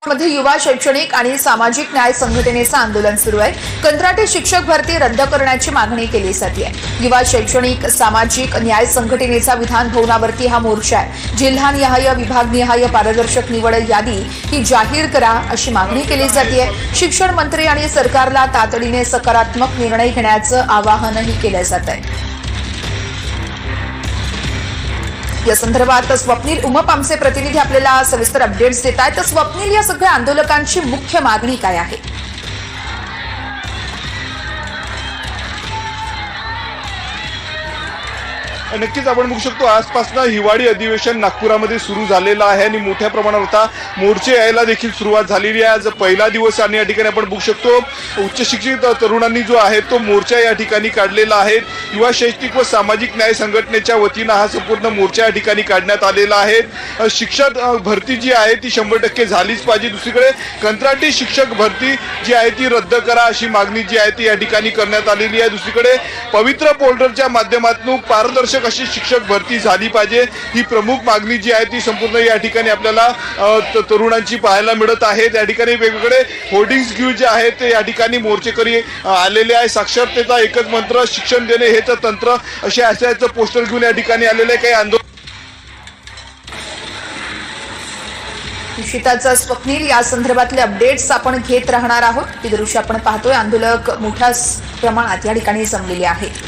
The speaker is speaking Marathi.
मध्ये युवा शैक्षणिक आणि सामाजिक न्याय संघटनेचं आंदोलन सुरू आहे। कंत्राटी शिक्षक भरती रद्द करण्याची मागणी केली जाते। युवा शैक्षणिक सामाजिक न्याय संघटनेचा विधान भवनावरती हा मोर्चा आहे। जिल्हानिहाय विभागनिहाय पारदर्शक निवड यादी ही जाहीर करा अशी मागणी केली जाते। शिक्षण मंत्री आणि सरकारला तातडीने सकारात्मक निर्णय घेण्याचं आवाहनही केलं जात आहे। या संदर्भात स्वप्नील उमप आमचे प्रतिनिधी आपल्याला सविस्तर अपडेट्स देत आहेत। स्वप्नील, या सगळ्या आंदोलकांची मुख्य मागणी काय आहे? नक्कीच आपण बघू शकतो आजपासून हिवाळी अधिवेशन नागपुरामध्ये सुरू झालेलं आहे आणि मोठ्या प्रमाणावर आता मोर्चे यायला देखील सुरुवात झालेली आहे। आज पहिला दिवस आणि या ठिकाणी आपण बघू शकतो उच्च शिक्षित तरुणांनी जो आहे तो मोर्चा या ठिकाणी काढलेला आहे। युवा शैक्षणिक व सामाजिक न्याय संघटनेच्या वतीनं हा संपूर्ण मोर्चा या ठिकाणी काढण्यात आलेला आहे। शिक्षक भरती जी आहे ती 100% झालीच पाहिजे। दुसरीकडे कंत्राटी शिक्षक भरती जी आहे ती रद्द करा अशी मागणी जी आहे ती या ठिकाणी करण्यात आलेली आहे। दुसरीकडे पवित्र पोर्टलच्या माध्यमातून पारदर्शक अशी शिक्षक भरती झाली पाहिजे ही प्रमुख मागणी जी आहे ती संपूर्ण या ठिकाणी आपल्याला तरुणांची पाहायला मिळत आहे। त्या ठिकाणी वेगवेगळे होर्डिंग्स घेऊन जे आहेत ते या ठिकाणी मोर्चेकरी आलेले आहे। साक्षरतेचा एकच मंत्र, शिक्षण देणे हेच तंत्र असे आशयाचं पोस्टर घेऊन या ठिकाणी आलेले काही आंदोलन। निश्चितच स्वप्नील, या संदर्भातले अपडेट्स आपण घेत राहणार आहोत। ही दृश्य आपण पाहतोय, आंदोलक मोठ्या प्रमाणात या ठिकाणी जमलेले आहेत।